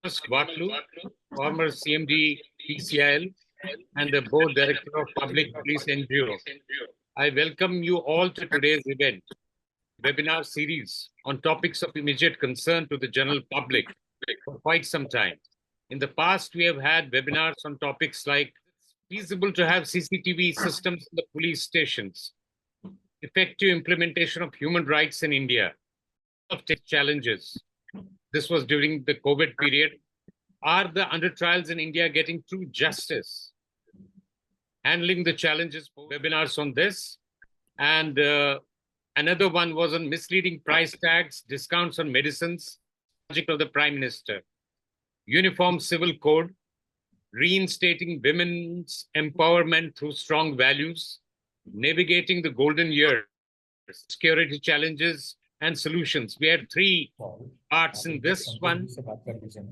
Watlu, former CMD PCIL and the Board Director of Public Police NGO. I welcome you all to today's event, webinar series on topics of immediate concern to the general public for quite some time. In the past, we have had webinars on topics like feasible to have CCTV systems in the police stations, effective implementation of human rights in India, of challenges. This was during the COVID period. Are the under trials in India getting true justice? Handling the challenges, webinars on this. And another one was on misleading price tags, discounts on medicines, project of the Prime Minister. Uniform Civil Code, reinstating women's empowerment through strong values, navigating the golden years, security challenges and solutions. We had three parts in this one.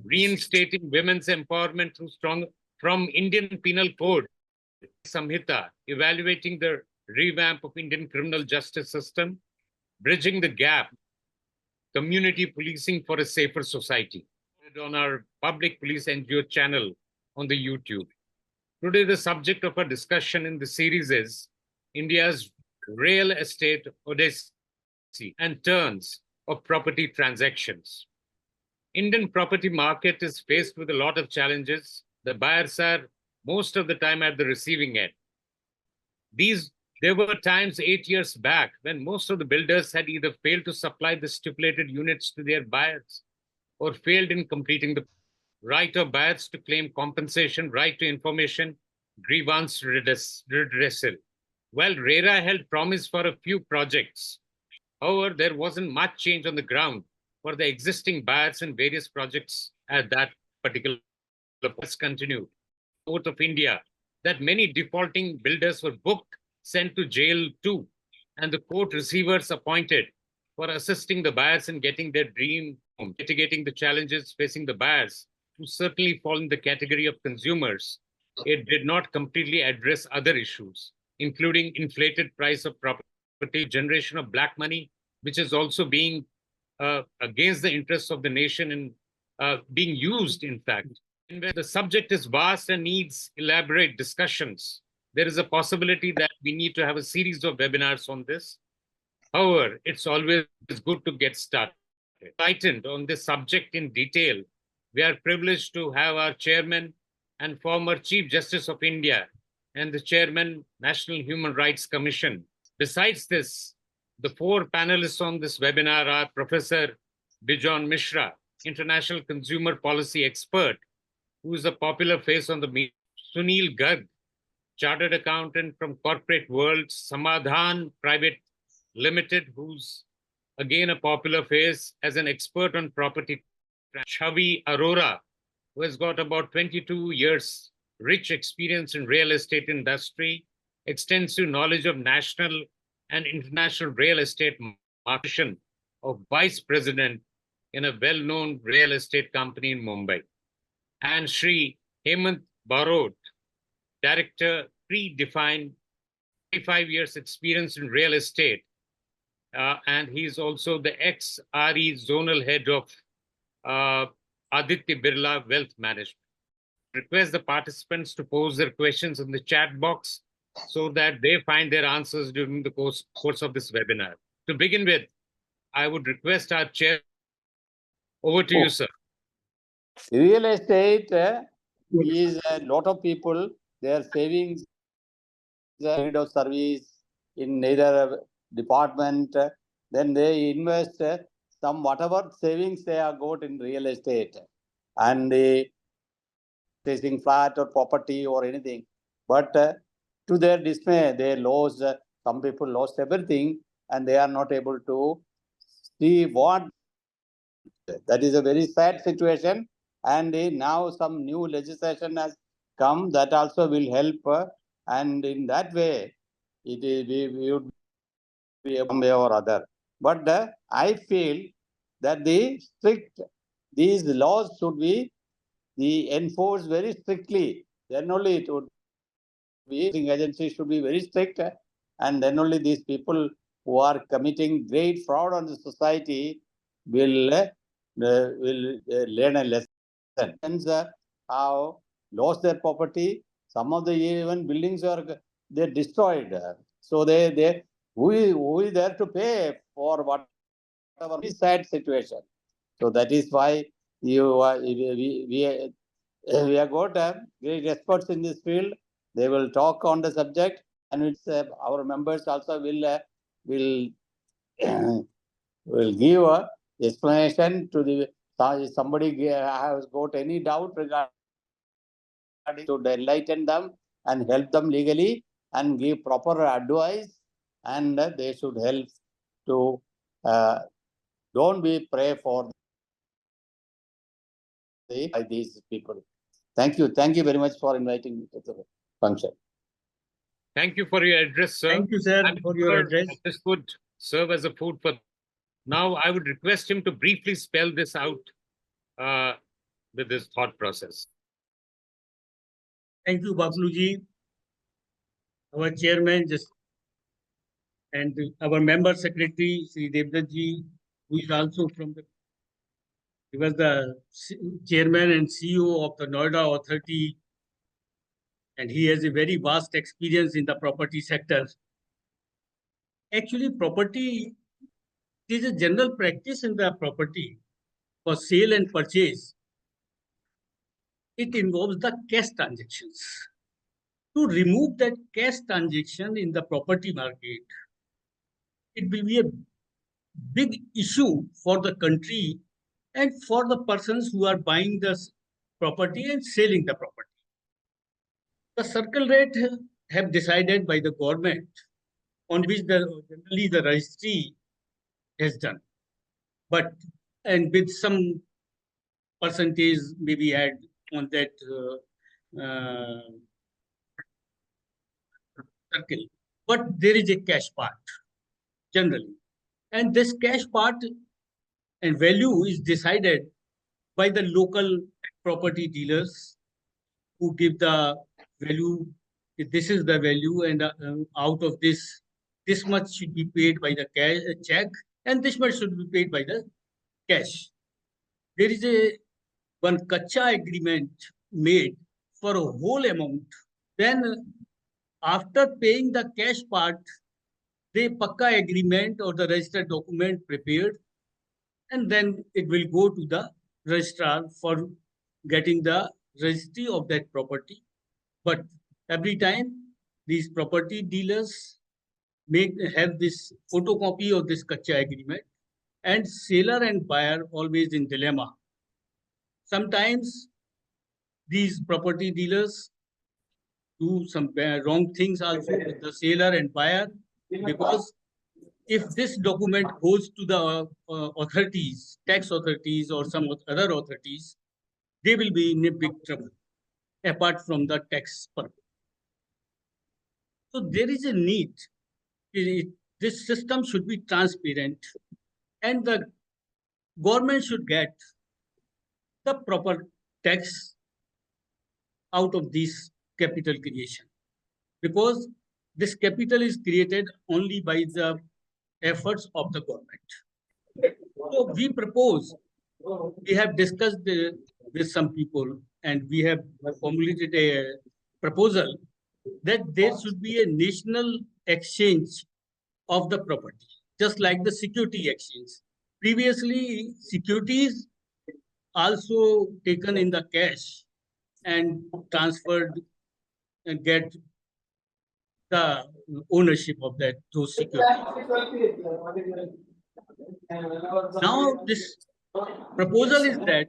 Reinstating women's empowerment through strong from Indian Penal Code, Samhita, evaluating the revamp of Indian criminal justice system, bridging the gap, community policing for a safer society. On our public police NGO channel on the YouTube. Today, the subject of our discussion in the series is India's real estate odyssey and turns of property transactions. Indian property market is faced with a lot of challenges. The buyers are most of the time at the receiving end. There were times 8 years back when most of the builders had either failed to supply the stipulated units to their buyers or failed in completing the right of buyers to claim compensation, right to information, grievance redressal. Well, RERA held promise for a few projects. However, there wasn't much change on the ground for the existing buyers in various projects at that particular place continued. Court of India, that many defaulting builders were booked, sent to jail too, and the court receivers appointed for assisting the buyers in getting their dream home, mitigating the challenges facing the buyers, who certainly fall in the category of consumers. It did not completely address other issues, including inflated price of property, generation of black money, which is also being against the interests of the nation and being used, in fact. And where the subject is vast and needs elaborate discussions, there is a possibility that we need to have a series of webinars on this. However, it's always good to get started. Enlightened on this subject in detail, we are privileged to have our chairman and former Chief Justice of India and the chairman, National Human Rights Commission. Besides this, the four panelists on this webinar are Professor Bijon Mishra, international consumer policy expert, who is a popular face on the media, Sunil Garg, chartered accountant from corporate world, Samadhan Private Limited, who's again a popular face as an expert on property, Chavi Arora, who has got about 22 years rich experience in real estate industry, extensive knowledge of national and international real estate market, of vice president in a well-known real estate company in Mumbai. And Sri Hemant Barot, director, predefined 25 years experience in real estate. And he's also the ex-RE zonal head of Aditya Birla Wealth Management. Request the participants to pose their questions in the chat box so that they find their answers during the course of this webinar. To begin with, I would request our chair. Over to you, sir. Real estate is a lot of people, their savings, need of service in either department, then they invest some whatever savings they have got in real estate and they facing flat or property or anything. But to their dismay, they lost, some people lost everything and they are not able to see what. That is a very sad situation. And now some new legislation has come that also will help. And in that way, we would be one way or other. But I feel that these laws should be enforced very strictly. Then only it would be, agencies should be very strict. And then only these people who are committing great fraud on the society will learn a lesson. have lost their property. Some of the even buildings are they destroyed. So who is there to pay for whatever sad situation? So that is why we have got great experts in this field. They will talk on the subject, and it's our members also will will give a explanation to the somebody has got any doubt regarding to enlighten them and help them legally and give proper advice, and they should help to don't be prey for by these people. Thank you very much for inviting me to the function. Thank you for your address, sir. Thank you, sir, for your address. This would serve as a food for. Now, I would request him to briefly spell this out with this thought process. Thank you, Babluji, our chairman, and our member secretary, Sri Devdatji, who is also he was the chairman and CEO of the Noida Authority, and he has a very vast experience in the property sector. Actually, property is a general practice in the property for sale and purchase. It involves the cash transactions. To remove that cash transaction in the property market, it will be a big issue for the country and for the persons who are buying the property and selling the property. The circle rate have decided by the government, on which generally the registry has done, and with some percentage maybe add on that circle. But there is a cash part generally, and this cash part and value is decided by the local property dealers who give the value. This is the value, and out of this much should be paid by the check, and this much should be paid by the cash. There is one kacha agreement made for a whole amount. Then after paying the cash part, the pakka agreement or the registered document prepared, and then it will go to the registrar for getting the registry of that property. But every time these property dealers have this photocopy of this kacha agreement, and seller and buyer always in dilemma. Sometimes these property dealers do some wrong things also with the seller and buyer, because if this document goes to the authorities, tax authorities or some other authorities, they will be in a big trouble, apart from the tax purpose. So there is a need. This system should be transparent, and the government should get the proper tax out of this capital creation, because this capital is created only by the efforts of the government. So we propose, we have discussed with some people, and we have formulated a proposal that there should be a national exchange of the property, just like the security exchange. Previously, securities also taken in the cash and transferred and get the ownership of those securities. Now this proposal is that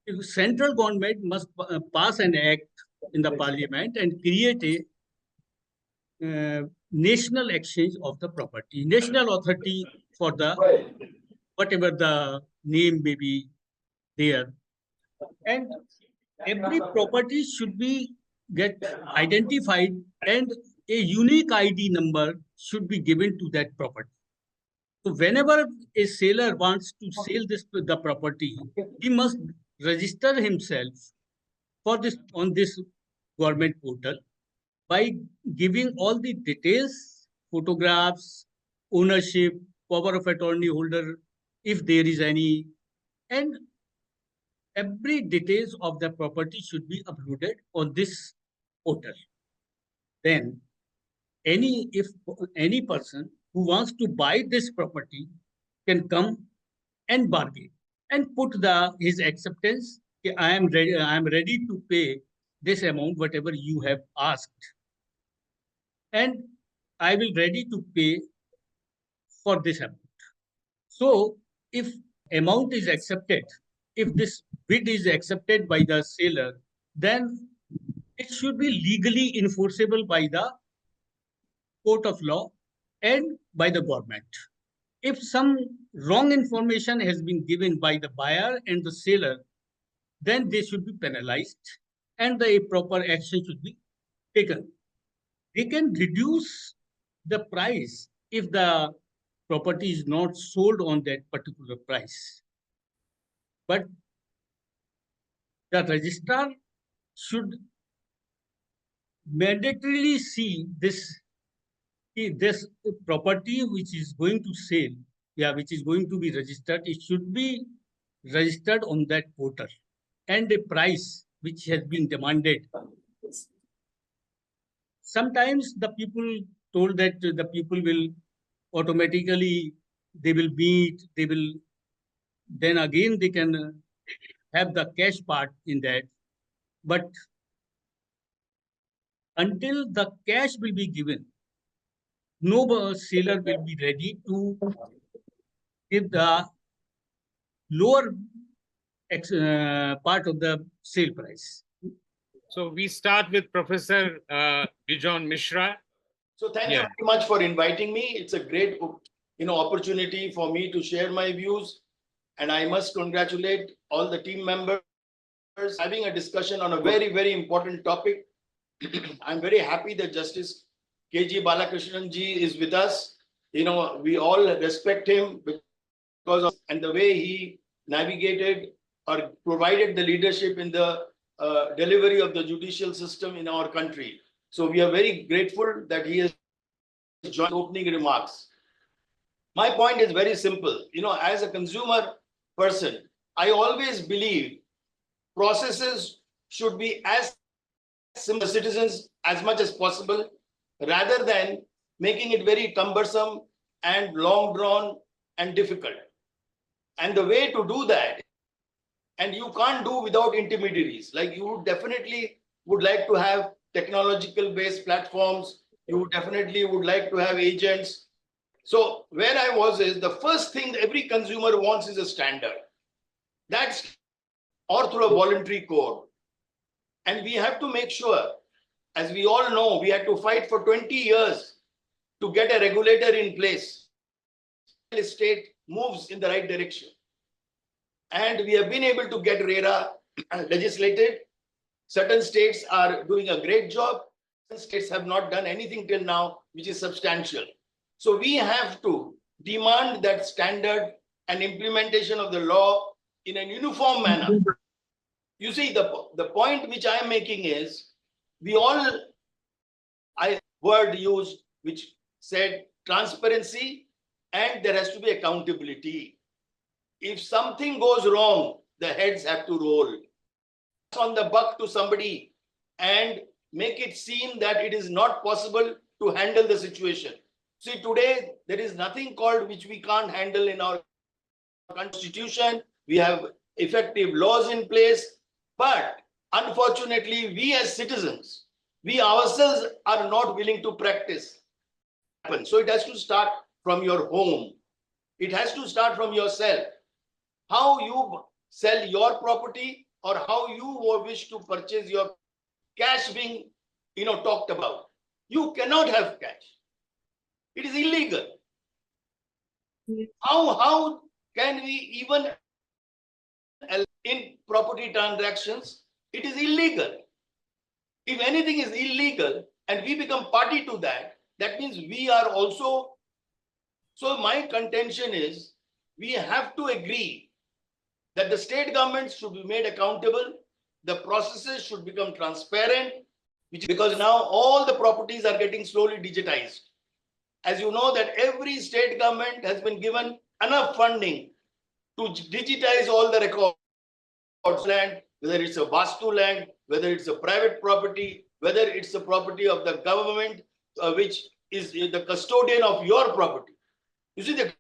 if central government must pass an act in the parliament and create a national exchange of the property, national authority for the whatever the name may be there, and every property should be get identified, and a unique ID number should be given to that property. So whenever a seller wants to sell the property, he must register himself for this on this government portal by giving all the details, photographs, ownership, power of attorney holder, if there is any, and every details of the property should be uploaded on this portal. Then if any person who wants to buy this property can come and bargain and put his acceptance. I am ready to pay this amount, whatever you have asked, and I will ready to pay for this amount. So if amount is accepted, if this bid is accepted by the seller, then it should be legally enforceable by the court of law and by the government. If some wrong information has been given by the buyer and the seller, then they should be penalized and the proper action should be taken. They can reduce the price if the property is not sold on that particular price. But the registrar should mandatorily see this property which is going to sell, which is going to be registered, it should be registered on that portal, and a price which has been demanded. Sometimes the people told that the people will automatically, they will meet, then again they can have the cash part in that. But until the cash will be given, no seller will be ready to give the lower part of the sale price. So we start with Professor Bijon Mishra. So thank you very much for inviting me. It's a great, opportunity for me to share my views, and I must congratulate all the team members having a discussion on a very, very important topic. I'm very happy that Justice K.G. Balakrishnan ji is with us. We all respect him because of and the way he navigated or provided the leadership in the delivery of the judicial system in our country. So we are very grateful that he has joined opening remarks. My point is very simple. As a consumer person, I always believe processes should be as simple to citizens as much as possible, rather than making it very cumbersome and long drawn and difficult. And the way to do that, and you can't do without intermediaries, like you definitely would like to have technological based platforms, you definitely would like to have agents. So where I was is the first thing every consumer wants is a standard. That's or through a voluntary code. And we have to make sure, as we all know, we had to fight for 20 years to get a regulator in place. The state moves in the right direction. And we have been able to get RERA legislated. Certain states are doing a great job. Certain states have not done anything till now, which is substantial. So we have to demand that standard and implementation of the law in a uniform manner. You see, the point which I am making is, word used which said transparency, and there has to be accountability. If something goes wrong, the heads have to roll on the buck to somebody and make it seem that it is not possible to handle the situation. See, today, there is nothing called which we can't handle in our constitution. We have effective laws in place, but unfortunately, we as citizens, we ourselves are not willing to practice. So it has to start from your home. It has to start from yourself. How you sell your property or how you wish to purchase your cash being, talked about. You cannot have cash. It is illegal. How can we even in property transactions? It is illegal. If anything is illegal and we become party to that, that means we are also. So my contention is we have to agree that the state governments should be made accountable. The processes should become transparent, because now all the properties are getting slowly digitized. As you know, that every state government has been given enough funding to digitize all the records. land, whether it's a Vastu land, whether it's a private property, whether it's the property of the government, which is the custodian of your property. You see, the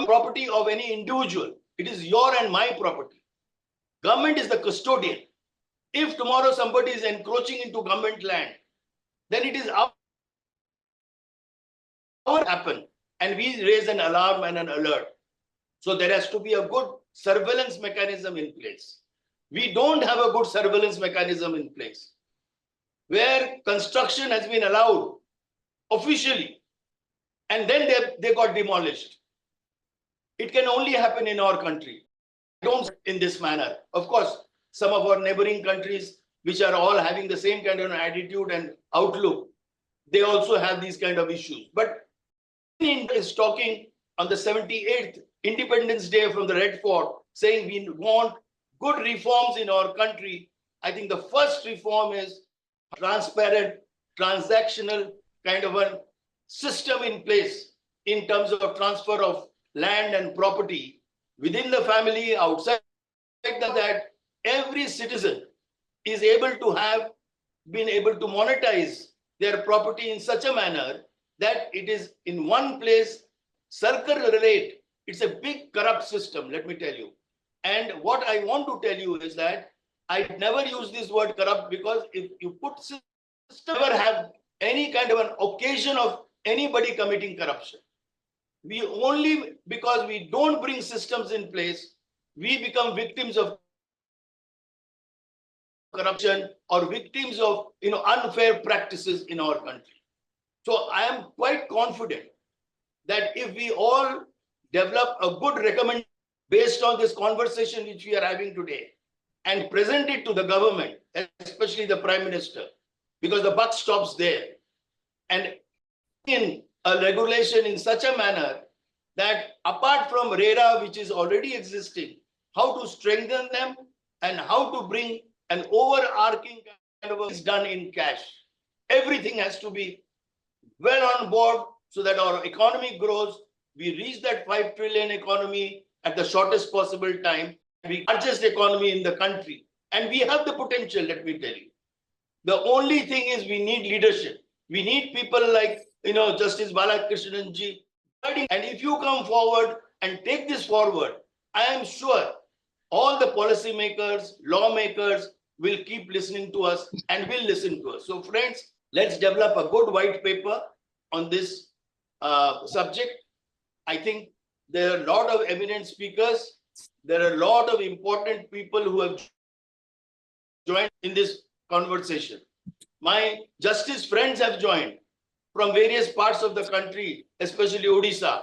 property of any individual, it is your and my property. Government is the custodian. If tomorrow somebody is encroaching into government land, then it is our happen, and we raise an alarm and an alert. So there has to be a good surveillance mechanism in place. We don't have a good surveillance mechanism in place, where construction has been allowed officially, and then they got demolished. It can only happen in our country. Don't in this manner. Of course, some of our neighboring countries, which are all having the same kind of attitude and outlook, they also have these kind of issues. But India is talking on the 78th Independence Day from the Red Fort, saying we want good reforms in our country. I think the first reform is transparent, transactional kind of a system in place in terms of transfer of land and property within the family, outside that, every citizen is able to have been able to monetize their property in such a manner that it is in one place, circle rate. It's a big corrupt system, let me tell you. And what I want to tell you is that I never use this word corrupt, because if you put system, never have any kind of an occasion of anybody committing corruption. We only, because we don't bring systems in place, we become victims of corruption or victims of unfair practices in our country. So I am quite confident that if we all develop a good recommendation based on this conversation which we are having today and present it to the government, especially the Prime Minister, because the buck stops there, and in a regulation in such a manner that apart from RERA, which is already existing, how to strengthen them and how to bring an overarching kind of is done in cash. Everything has to be well on board so that our economy grows. We reach that 5 trillion economy at the shortest possible time. We largest economy in the country, and we have the potential, let me tell you. The only thing is we need leadership. We need people like Justice Balakrishnan ji. And if you come forward and take this forward, I am sure all the policymakers, lawmakers will keep listening to us and will listen to us. So friends, let's develop a good white paper on this subject. I think there are a lot of eminent speakers. There are a lot of important people who have joined in this conversation. My justice friends have joined from various parts of the country, especially Odisha.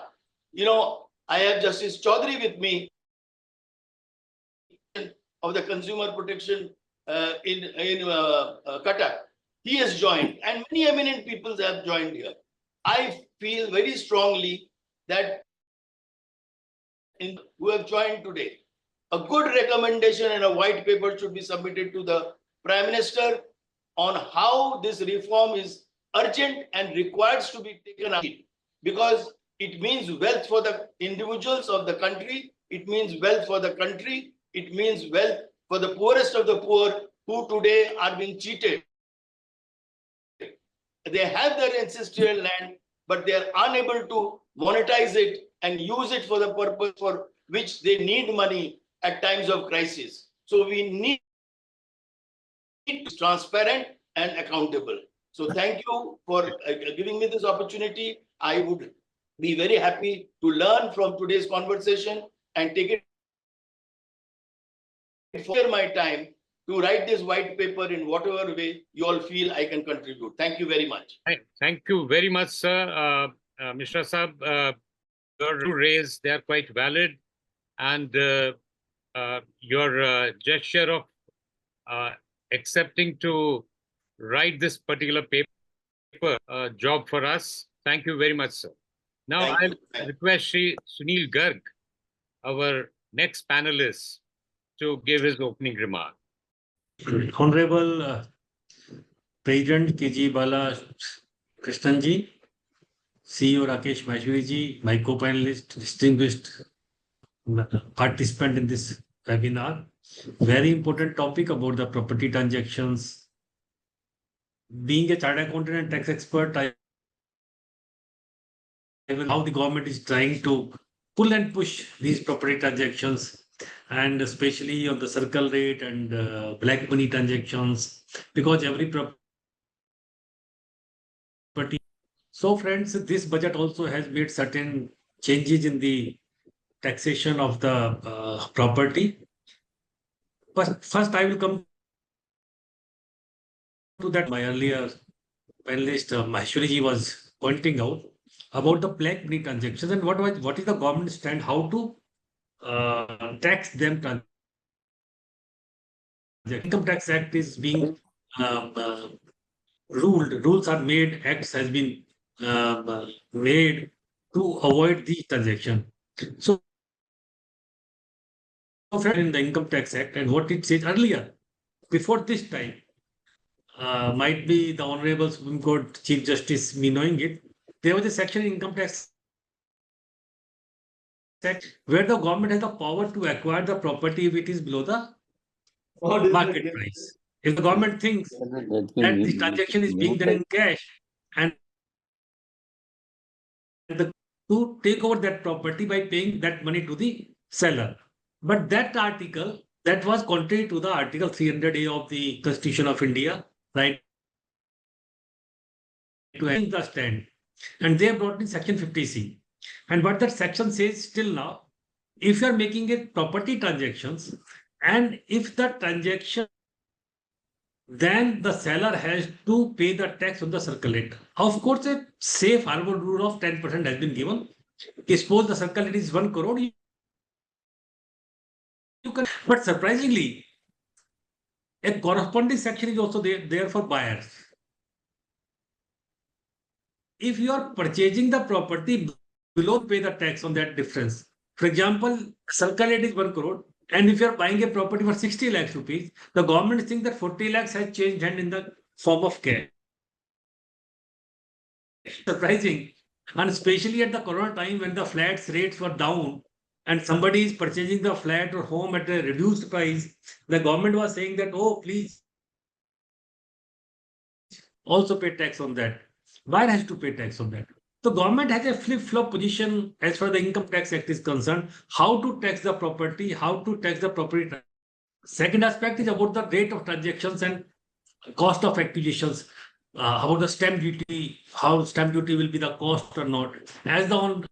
I have Justice Chaudhary with me of the Consumer Protection in Cuttack. He has joined, and many eminent people have joined here. I feel very strongly that who have joined today, a good recommendation and a white paper should be submitted to the Prime Minister on how this reform is urgent and requires to be taken up, because it means wealth for the individuals of the country, it means wealth for the country, it means wealth for the poorest of the poor who today are being cheated. They have their ancestral land, but they are unable to monetize it and use it for the purpose for which they need money at times of crisis. So we need to be transparent and accountable. So thank you for giving me this opportunity. I would be very happy to learn from today's conversation and take it for my time to write this white paper in whatever way you all feel I can contribute. Thank you very much. Thank you very much, sir. Mr. Saab, your raise, they are quite valid. And your gesture of accepting to write this particular paper job for us. Thank you very much, sir. Now I'll request Shri Sunil Garg, our next panelist, to give his opening remark. Honorable President KG Bala Krishnanji, CEO Rakesh Maheshwariji, my co-panelist, distinguished participant in this webinar, very important topic about the property transactions. Being a chartered accountant and tax expert, I will how the government is trying to pull and push these property transactions, and especially on the circle rate and black money transactions, because every property. So friends, this budget also has made certain changes in the taxation of the property. But first, I will come to that my earlier panelist Maheshwari was pointing out about the black money transactions and what is the government stand, how to tax them. The Income Tax Act is being ruled. Rules are made. Acts has been made to avoid the transaction. So in the Income Tax Act and what it says earlier, before this time, might be the Honorable Supreme Court Chief Justice me knowing it, there was a section in Income Tax Act where the government has the power to acquire the property if it is below the market price. If the government thinks that the transaction is being done in cash and to take over that property by paying that money to the seller. But that article, that was contrary to the Article 300A of the Constitution of India, right? To end the stand. And they have brought in Section 50C. And what that section says still now, if you are making a property transactions, and if the transaction, then the seller has to pay the tax on the circle rate. Of course, a safe harbor rule of 10% has been given. Suppose the circle rate is 1 crore, you can, but surprisingly, a corresponding section is also there for buyers. If you are purchasing the property below, pay the tax on that difference. For example, circle rate is 1 crore. And if you are buying a property for 60 lakhs rupees, the government thinks that 40 lakhs has changed hand in the form of cash. Surprising. And especially at the corona time when the flats rates were down and somebody is purchasing the flat or home at a reduced price, the government was saying that, oh, please also pay tax on that. Why has to pay tax on that? The government has a flip-flop position as far as the Income Tax Act is concerned, how to tax the property, how to tax the property. Second aspect is about the rate of transactions and cost of acquisitions, about the stamp duty, how stamp duty will be the cost or not. As the one,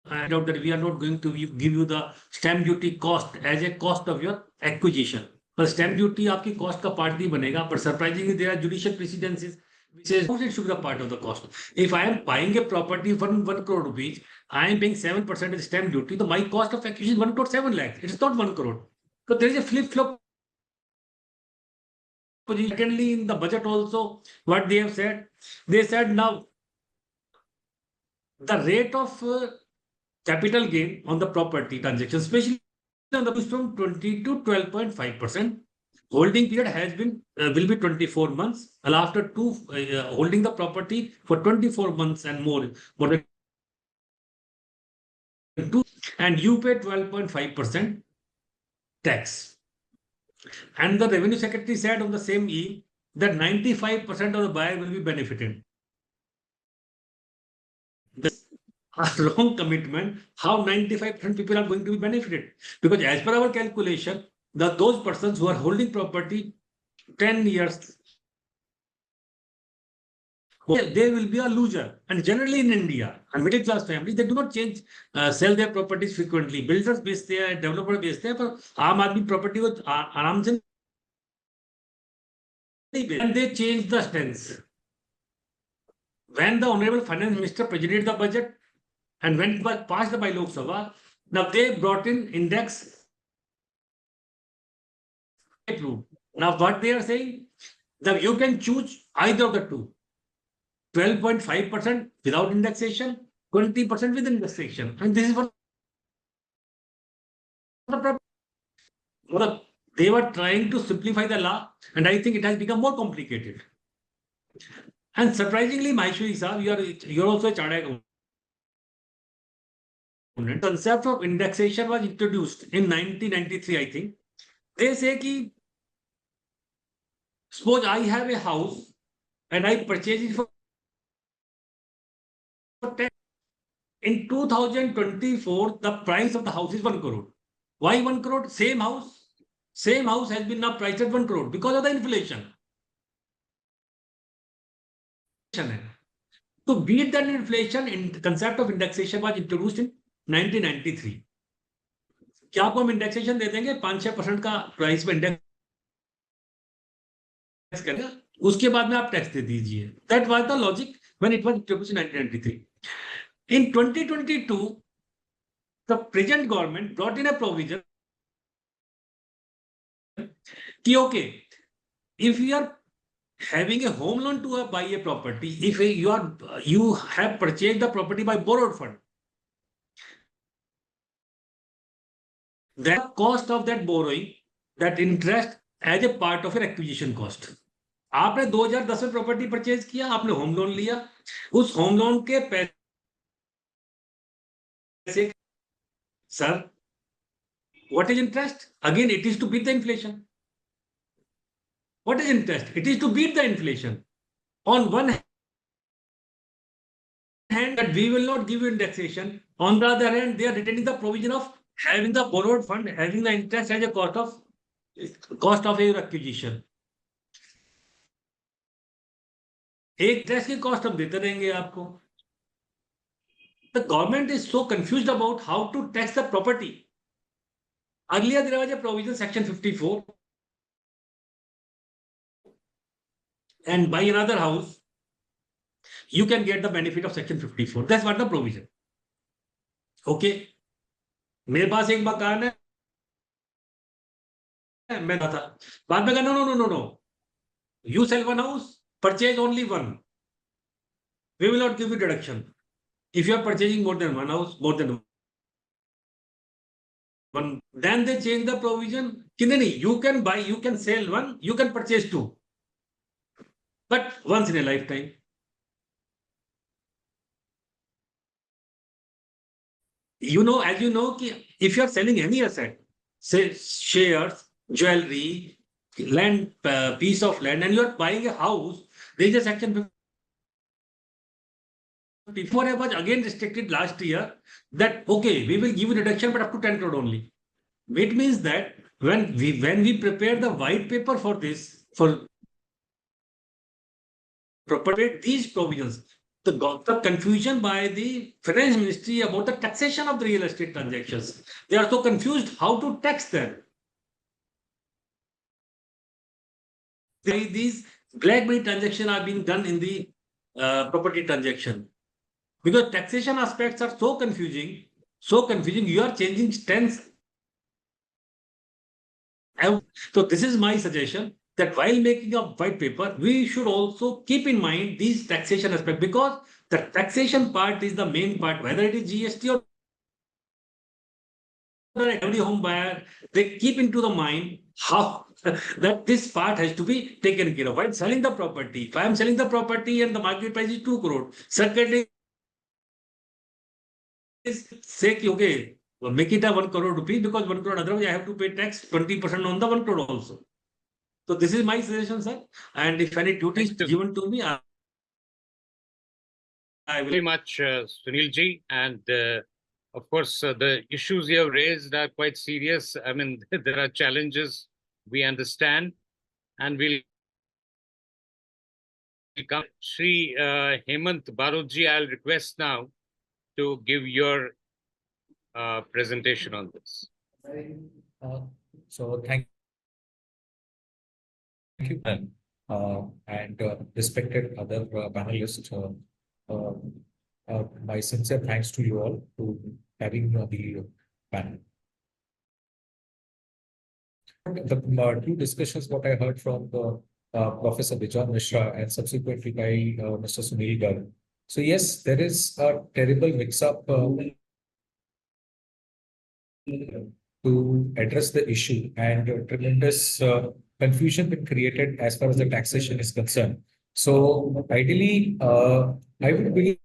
I doubt that we are not going to give you the stamp duty cost as a cost of your acquisition. But stamp duty आपकी cost का part नहीं बनेगा, but surprisingly there are judicial precedences which says it should be a part of the cost. If I am buying a property for 1 crore rupees, I am paying 7% as stamp duty. So my cost of acquisition is 1.7 lakhs. It is not 1 crore. So there is a flip-flop. Secondly, in the budget also, what they have said, they said now the rate of capital gain on the property transaction, especially on the from 20 to 12.5%. Holding period has been will be 24 months. And after holding the property for 24 months and more than 2, and you pay 12.5% tax. And the Revenue Secretary said on the same eve that 95% of the buyer will be benefited. This a wrong commitment. How 95% people are going to be benefited? Because as per our calculation, those persons who are holding property 10 years, they will be a loser. And generally in India, and middle class families, they do not sell their properties frequently. Builders बेचते हैं, developer बेचते हैं, पर आम आदमी property को आराम से नहीं बेचते. And they change the stance. When the Honorable Finance Minister presented the budget and when it was passed by Lok Sabha, now they brought in index. Now what they are saying, that you can choose either of the two. 12.5% without indexation, 20% with indexation. And this is what they were trying to simplify the law, and I think it has become more complicated. And surprisingly, Maheshwari sir, you are also a chartered accountant. concept of indexation was introduced in 1993, I think. They say ki, suppose I have a house and I purchase it for 10. In 2024, the price of the house is 1 crore. Why 1 crore? Same house has been now priced at 1 crore because of the inflation. To beat that inflation, the concept of indexation was introduced in 1993. क्या आपको हम indexation दे देंगे 5-6% का price में index करेगा, उसके बाद में आप टैक्स दे दीजिए. That was the logic when it was introduced in 1993. In 2022, the present government brought in a provision कि okay, if you are having a home loan to buy a property, if you have purchased the property by borrowed fund, the cost of that borrowing, that interest as a part of your acquisition cost. आपने 2010 में property purchase किया, आपने home loan लिया, उस home loan के पैसे, sir, what is interest? Again, it is to beat the inflation. What is interest? It is to beat the inflation. On one hand, that we will not give you indexation. On the other hand, they are retaining the provision of having the borrowed fund, having the interest as a cost of your acquisition. एक interest की cost हम देते रहेंगे आपको. The government is so confused about how to tax the property. Earlier there was a provision, section 54, and buy another house, you can get the benefit of section 54. That's what the provision. Okay. मेरे पास एक मकान है, मैं था, बाद में कहना no. You sell one house, purchase only one. We will not give you deduction. If you are purchasing more than one house, more than one, then they change the provision. You can buy, you can sell one, you can purchase two, but once in a lifetime. As you know, if you are selling any asset, say shares, jewelry, land, piece of land, and you are buying a house, there is a section 54 was again restricted last year that, okay, we will give you deduction, but up to 10 crore only. It means that when we prepare the white paper for this, for propagate these provisions, the confusion by the finance ministry about the taxation of the real estate transactions. They are so confused how to tax them. These black money transactions are being done in the property transaction. Because taxation aspects are so confusing, you are changing stance. So this is my suggestion, that while making a white paper, we should also keep in mind these taxation aspects, because the taxation part is the main part, whether it is GST or every home buyer, they keep into the mind how that this part has to be taken care of. While selling the property, if I am selling the property and the market price is 2 crore, secondly, say, okay, make it a 1 crore rupees, because 1 crore, otherwise I have to pay tax 20% on the 1 crore also. So this is my suggestion, sir. And if any duty is given to me, I will. Very much, Sunil ji. And of course, the issues you have raised are quite serious. I mean, there are challenges, we understand, and we'll come. Shri Hemant Barudji, I'll request now to give your presentation on this. So thank you, and respected other panelists. My sincere thanks to you all to having the panel. The two discussions what I heard from the Professor Bijan Mishra and subsequently by Mr. Sunil Garg. So yes, there is a terrible mix-up to address the issue, and tremendous confusion been created as far as the taxation is concerned. So ideally, I would believe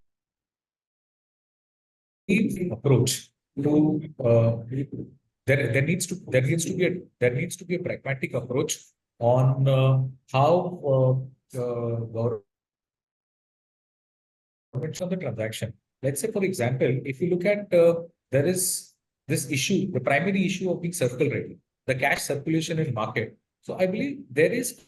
approach to there needs to be a pragmatic approach on how government on the transaction. Let's say, for example, if you look at there is this issue, the primary issue of being circle rate, the cash circulation in market. So I believe there is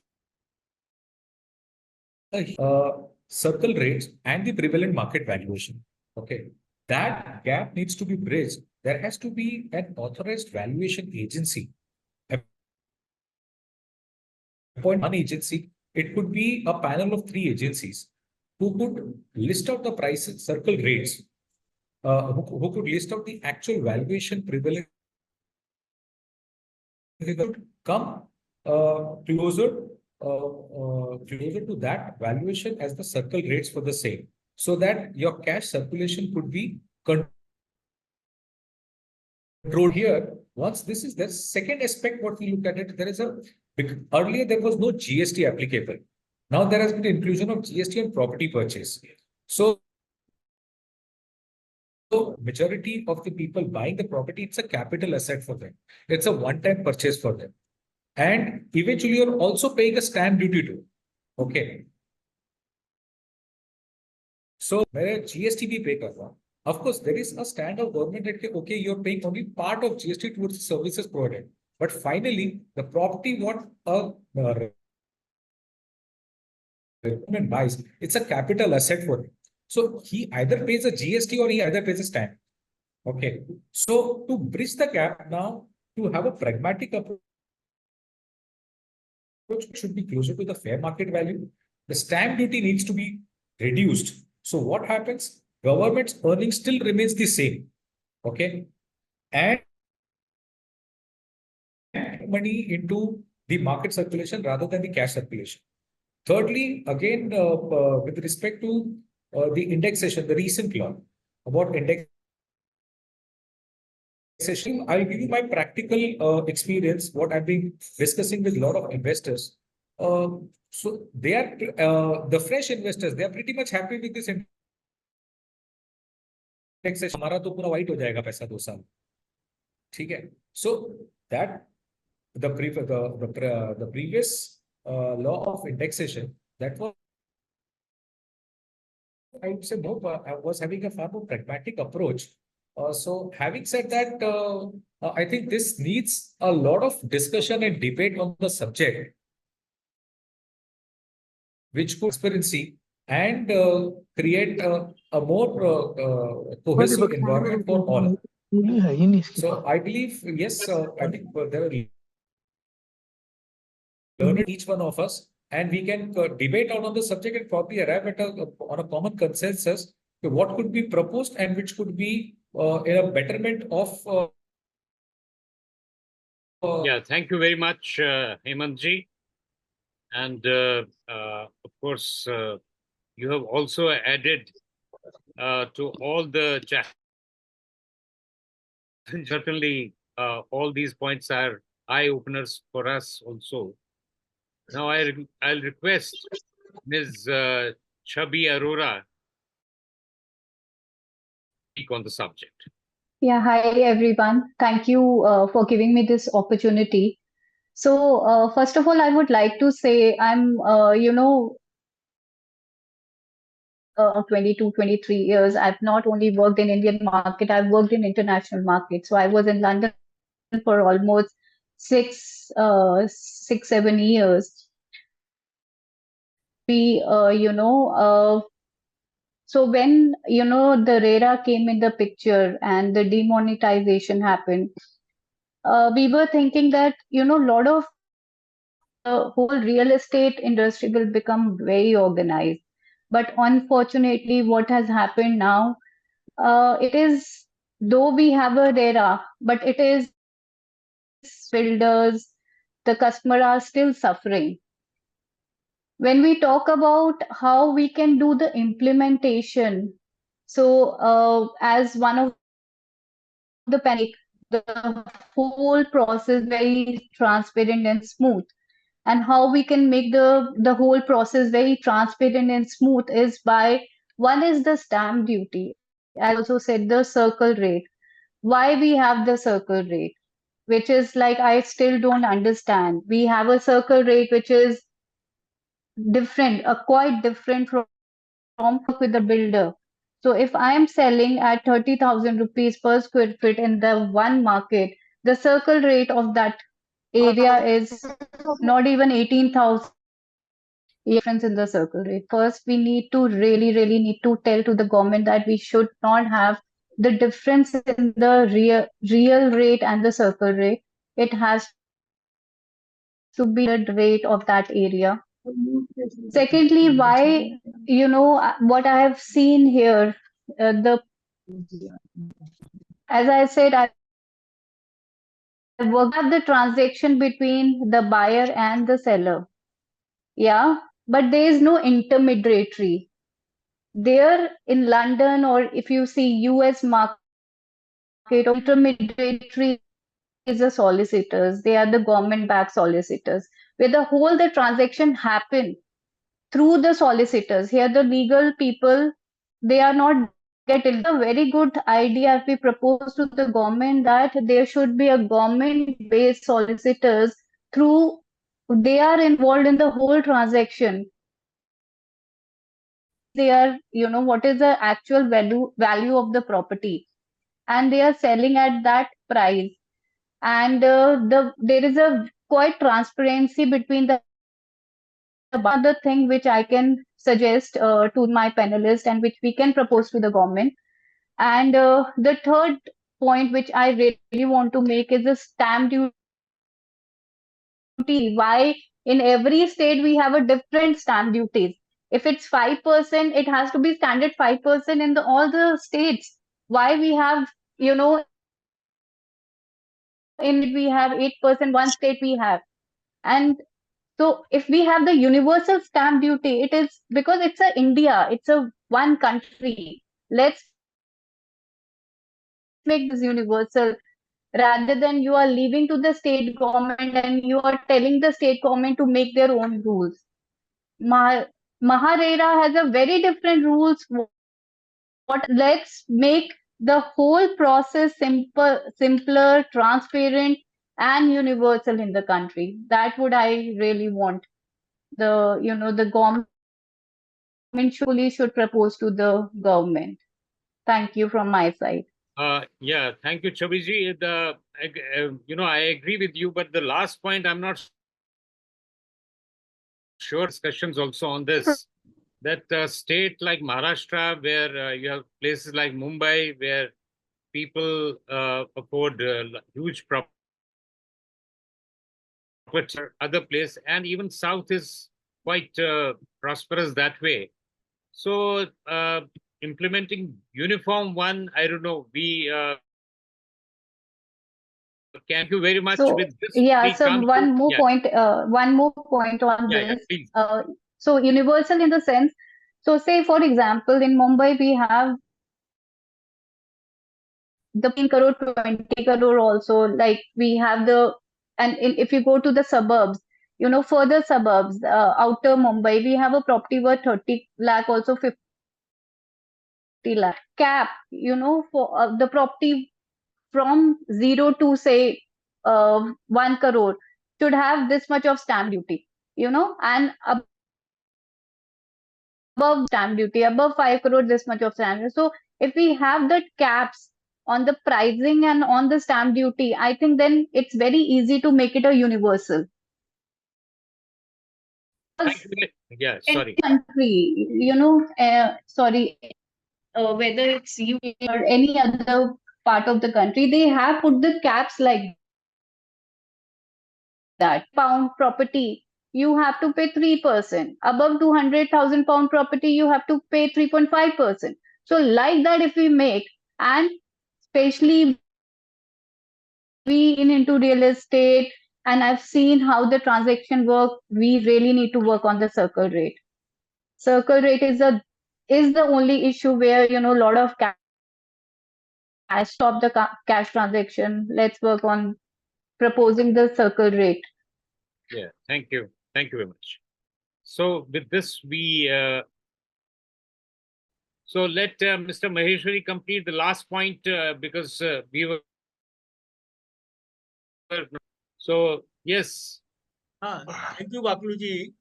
circle rates and the prevalent market valuation. Okay, that gap needs to be bridged. There has to be an authorized valuation agency. Appoint one agency. It could be a panel of 3 agencies who could list out the prices, circle rates, who could list out the actual valuation prevalent. They could come closer to that valuation as the circle rates for the same, so that your cash circulation could be controlled here. Once this is the second aspect, what we look at it, there is earlier there was no GST applicable. Now there has been inclusion of GST on property purchase. So majority of the people buying the property, it's a capital asset for them. It's a one-time purchase for them. And eventually you're also paying a stamp duty too. Okay. So where GST be pay karna. Of course, there is a stand of government that okay, you're paying only part of GST towards the services provided. But finally, the property what a government buys, it's a capital asset for him. So he either pays a GST or he either pays a stamp. Okay. So to bridge the gap now, to have a pragmatic approach should be closer to the fair market value. The stamp duty needs to be reduced. So what happens? Government's earnings still remains the same. Okay. And money into the market circulation rather than the cash circulation. Thirdly, again, with respect to the indexation, the recent law about indexation, I'll give you my practical experience, what I've been discussing with a lot of investors. So they are, the fresh investors, they are pretty much happy with this indexation. हमारा तो पूरा white हो जाएगा पैसा 2 साल. ठीक है. So that the previous law of indexation, that was, I would say, was having a far more pragmatic approach. So having said that, I think this needs a lot of discussion and debate on the subject, which could transparency and create a more cohesive environment for all. So I believe, yes, I think there are learned each one of us, and we can debate out on the subject and probably arrive at on a common consensus to what could be proposed and which could be in a betterment of. Yeah, thank you very much, Hemantji. And of course, you have also added to all the chat. Certainly, all these points are eye openers for us also. Now, I'll request Ms. Chubby Arora speak on the subject. Yeah, hi everyone. Thank you for giving me this opportunity. So, first of all, I would like to say I'm, 22, 23 years. I've not only worked in Indian market, I've worked in international market. So I was in London for almost 7 years. So when, the RERA came in the picture and the demonetization happened, we were thinking that, a lot of the whole real estate industry will become very organized. But unfortunately, what has happened now, it is, though we have a RERA, but it is builders, the customer are still suffering. When we talk about how we can do the implementation, so as one of the whole process very transparent and smooth, and how we can make the whole process very transparent and smooth is by, one is the stamp duty, as also said, the circle rate. why we have the circle rate, which is like, I still don't understand. We have a circle rate which is different, quite different from with the builder. So if I am selling at 30,000 rupees per square feet in the one market, the circle rate of that area is not even 18,000 difference in the circle rate. First, we need to really need to tell to the government that we should not have the difference in the real rate and the circle rate. It has to be the rate of that area. Secondly, why, what I have seen here, as I said, I work at the transaction between the buyer and the seller. Yeah, but there is no intermediary. There in London, or if you see US market, intermediary is the solicitors. They are the government-backed solicitors, where the transaction happen through the solicitors. Here, the legal people, they are not getting a very good idea if we propose to the government that there should be a government-based solicitors they are involved in the whole transaction. They are, what is the actual value of the property, and they are selling at that price. And there is a quite transparency between the other thing which I can suggest to my panelists and which we can propose to the government. And the third point which I really want to make is the stamp duty. Why in every state we have a different stamp duties? If it's 5%, it has to be standard 5% in all the states. Why we have, in we have 8%, one state we have. And so if we have the universal stamp duty, it is because it's a India, it's a one country. Let's make this universal, rather than you are leaving to the state government and you are telling the state government to make their own rules. Maharera has a very different rules. Let's make the whole process simpler, transparent, and universal in the country. That would I really want. The government should propose to the government. Thank you from my side. Yeah, thank you, Chabiji. I agree with you, but the last point, I'm not sure. Discussions also on this, that state like Maharashtra, where you have places like Mumbai, where people afford huge property, other place, and even South is quite prosperous that way. So implementing uniform one, I don't know. Thank you very much. So, with this, yeah, so one more point on this. Please. So universal in the sense, so say for example, in Mumbai we have the 10 crore, 20 crore also, like we have if you go to the suburbs, further suburbs, outer Mumbai, we have a property worth 30 lakh, also 50 lakh. Cap, for the property from 0 to say 1 crore should have this much of stamp duty, and above stamp duty, above 5 crore, this much of stamp duty. So if we have the caps on the pricing and on the stamp duty, I think then it's very easy to make it a universal. Yeah, sorry. Country, whether it's you or any other part of the country, they have put the caps like that. Pound property, you have to pay 3%. Above 200,000 pound property, you have to pay 3.5%. So like that, if we make, and especially we into real estate, and I've seen how the transaction work, we really need to work on the circle rate. Circle rate is the only issue where, a lot of cash, stop the cash transaction. Let's work on proposing the circle rate. Yeah, thank you. Thank you very much. So with this, we So let Mr. Maheshwari complete the last point because we were. So yes. Thank you, Bakuluji.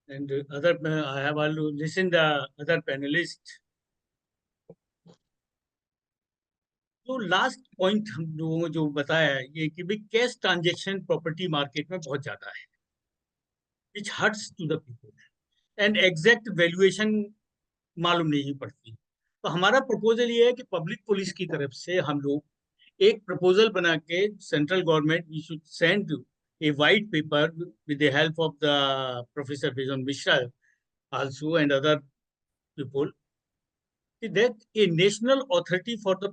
And other, I have also listened the other panelists. तो last point हम लोगों को जो बताया है ये कि भाई कैश ट्रांजैक्शन प्रॉपर्टी मार्केट में बहुत ज्यादा है, which hurts to the people and exact valuation मालूम नहीं पड़ती। तो हमारा प्रपोजल ये है कि पब्लिक पुलिस की तरफ से हम लोग एक प्रपोजल बना के central government we should send a white paper with the help of the professor Bijan Mishra also and other people that a national authority for the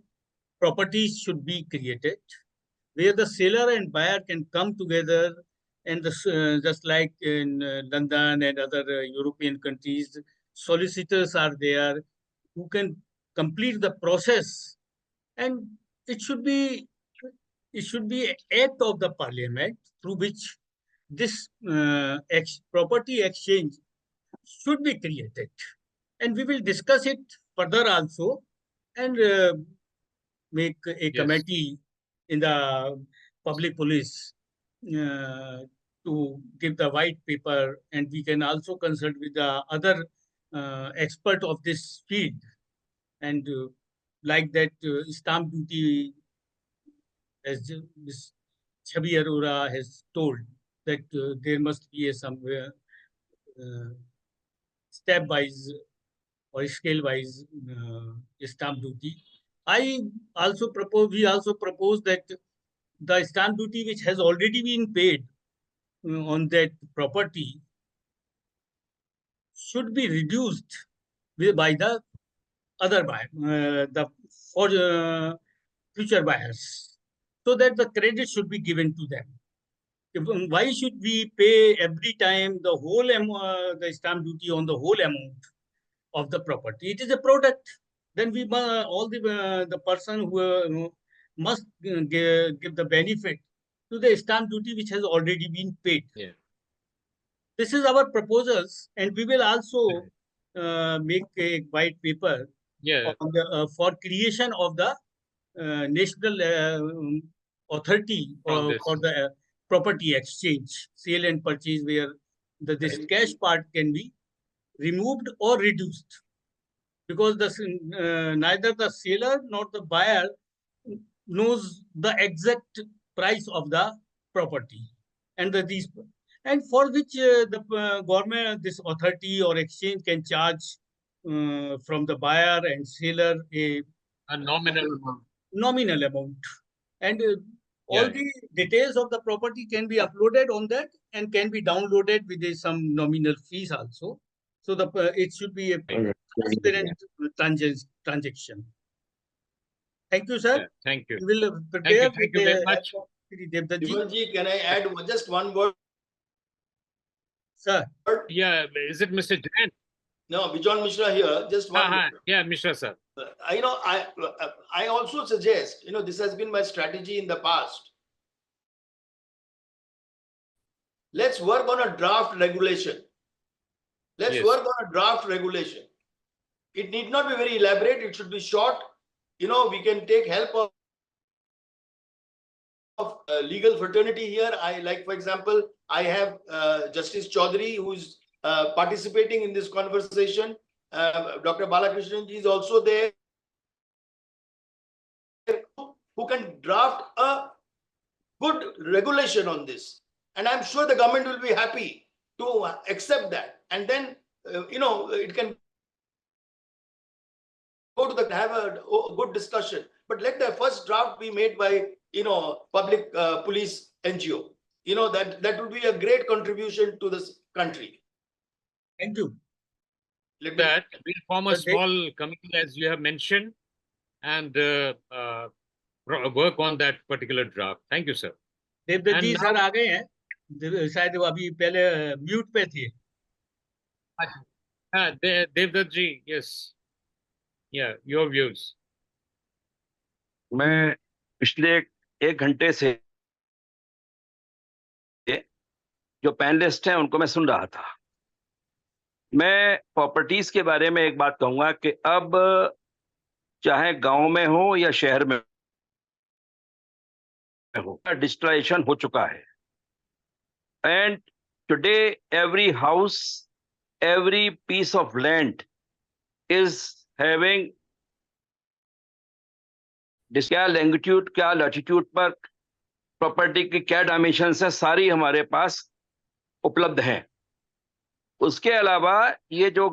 properties should be created, where the seller and buyer can come together and just like in London and other European countries, solicitors are there who can complete the process, and it should be an act of the parliament through which this property exchange should be created, and we will discuss it further also and make a committee in the public police to give the white paper, and we can also consult with the other expert of this field, and like that stamp duty, as Ms. Chabi Arora has told, that there must be somewhere stepwise or scale-wise stamp duty. We also propose that the stamp duty which has already been paid on that property should be reduced by the other buyer, for future buyers, so that the credit should be given to them. Why should we pay every time the whole the stamp duty on the whole amount of the property? It is a product. Then we all the person who must give the benefit to the stamp duty which has already been paid. Yeah. This is our proposals, and we will also make a white paper on the, for creation of the national authority for the property exchange, sale and purchase, where this cash part can be removed or reduced, because neither the seller nor the buyer knows the exact price of the property, and and for which the government, this authority or exchange can charge from the buyer and seller a nominal amount, and all the details of the property can be uploaded on that and can be downloaded with some nominal fees also. So it should be a transparent transaction. Thank you, sir. Thank you. We will prepare. Thank you very much. Vimalji, can I add just one word? Sir. Yeah, is it Mr. Jain? No, Bijon Mishra here. Just one. Yeah, Mishra sir. I also suggest, this has been my strategy in the past. Let's work on a draft regulation. Let's work on a draft regulation. It need not be very elaborate. It should be short. We can take help of legal fraternity here. For example, I have Justice Chaudhary, who is participating in this conversation. Dr. Balakrishnan ji is also there, who can draft a good regulation on this. And I'm sure the government will be happy to accept that. And then, it can go to have a good discussion. But let the first draft be made by, public police NGO. That would be a great contribution to this country. Thank you. We'll form a small committee, as you have mentioned, and work on that particular draft. Thank you, sir. Devdatt ji sir आ गए हैं, शायद वो अभी पहले mute पे थे. Devdutt ji, yes. Yeah, your views. मैं पिछले एक घंटे से जो पैनलिस्ट हैं उनको मैं सुन रहा था. मैं प्रॉपर्टीज के बारे में एक बात कहूंगा कि अब चाहे गांव में हो या शहर में हो, डिजिटलाइजेशन हो चुका है. And today every house, every piece of land is having क्या लैंगिट्यूड क्या लैटिट्यूड पर प्रॉपर्टी की क्या डायमेंशन है, सारी हमारे पास उपलब्ध हैं. उसके अलावा ये जो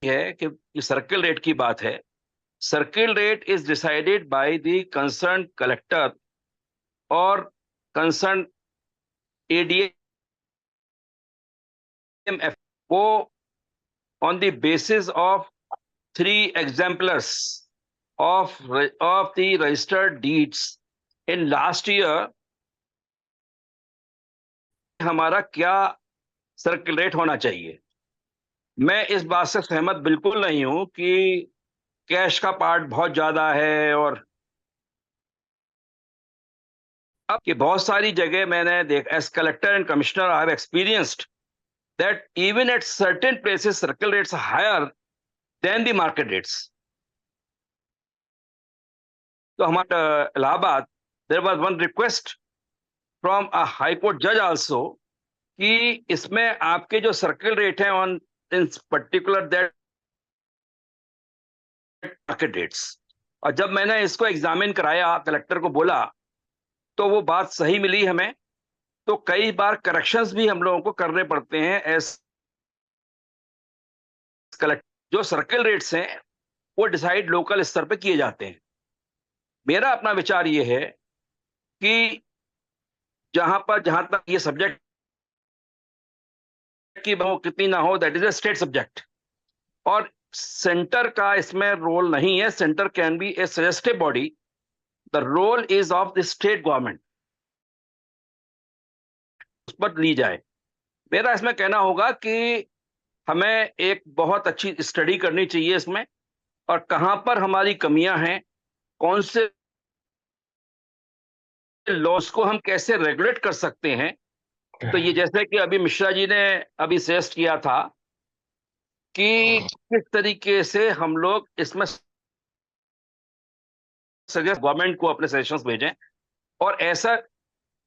है कि सर्किल रेट की बात है, circle rate is decided by the concern collector और कंसर्न एडीएम वो on the basis of 3 exemplars of the registered deeds in last year, हमारा क्या सर्किल रेट होना चाहिए. मैं इस बात से सहमत बिल्कुल नहीं हूं कि कैश का पार्ट बहुत ज्यादा है. और अब कि बहुत सारी जगह मैंने as collector and commissioner I have experienced that even at certain places circle rates are higher than the market rates. So हमारा Allahabad, there was one request from a high court judge also कि इसमें आपके जो circle rate हैं on in particular that market rates, और जब मैंने इसको एग्जामिन कराया, कलेक्टर को बोला, तो वो बात सही मिली हमें. तो कई बार करेक्शंस भी हम लोगों को करने पड़ते हैं एज कलेक्ट. जो सर्किल रेट्स हैं वो डिसाइड लोकल स्तर पे किए जाते हैं. मेरा अपना विचार ये है कि जहां तक ये सब्जेक्ट की हो कितनी ना हो, that is a state subject, और सेंटर का इसमें रोल नहीं है. Centre can be a suggestive body. The role is of the state government, उस पर ली जाए. मेरा इसमें कहना होगा कि हमें एक बहुत अच्छी स्टडी करनी चाहिए इसमें, और कहां पर हमारी कमियां हैं, कौन से लॉस को हम कैसे रेगुलेट कर सकते हैं. तो ये जैसे कि अभी मिश्रा जी ने अभी सजेस्ट किया था कि किस तरीके से हम लोग इसमें गवर्नमेंट को अपने सजेशंस भेजें, और ऐसा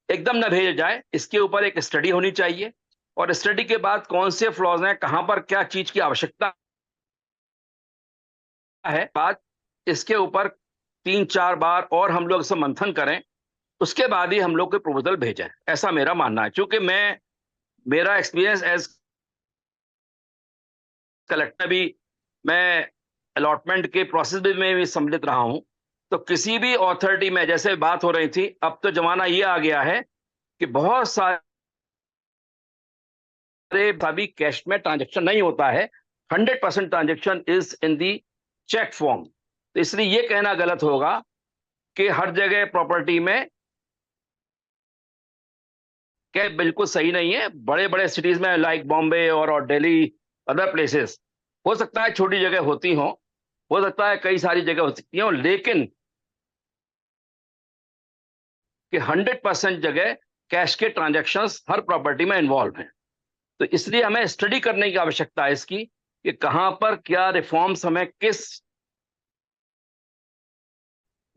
एकदम ना भेजा जाए. इसके ऊपर एक स्टडी होनी चाहिए, और स्टडी के बाद कौन से फ्लॉज हैं, कहां पर क्या चीज की आवश्यकता है, बात इसके ऊपर 3-4 बार और हम लोग इसे मंथन करें. उसके बाद ही हम लोग को प्रपोजल भेजें, ऐसा मेरा मानना है. क्योंकि मेरा एक्सपीरियंस एज कलेक्टर भी, मैं अलॉटमेंट के प्रोसेस में भी सम्मिलित रहा हूं. तो किसी भी अथॉरिटी में जैसे बात हो रही थी, अब तो जमाना ये आ गया है कि बहुत सारे अभी कैश में ट्रांजैक्शन नहीं होता है. 100% transaction is in the cheque form. तो इसलिए ये कहना गलत होगा कि हर जगह प्रॉपर्टी में क्या, बिल्कुल सही नहीं है. बड़े बड़े सिटीज में लाइक बॉम्बे और दिल्ली, अदर प्लेसेस, हो सकता है छोटी जगह होती हो सकता है कई सारी जगह हो सकती हो, लेकिन कि 100% जगह कैश के ट्रांजैक्शंस हर प्रॉपर्टी में इन्वॉल्व हैं. तो इसलिए हमें स्टडी करने की आवश्यकता है इसकी कि कहां पर क्या रिफॉर्म्स हमें किस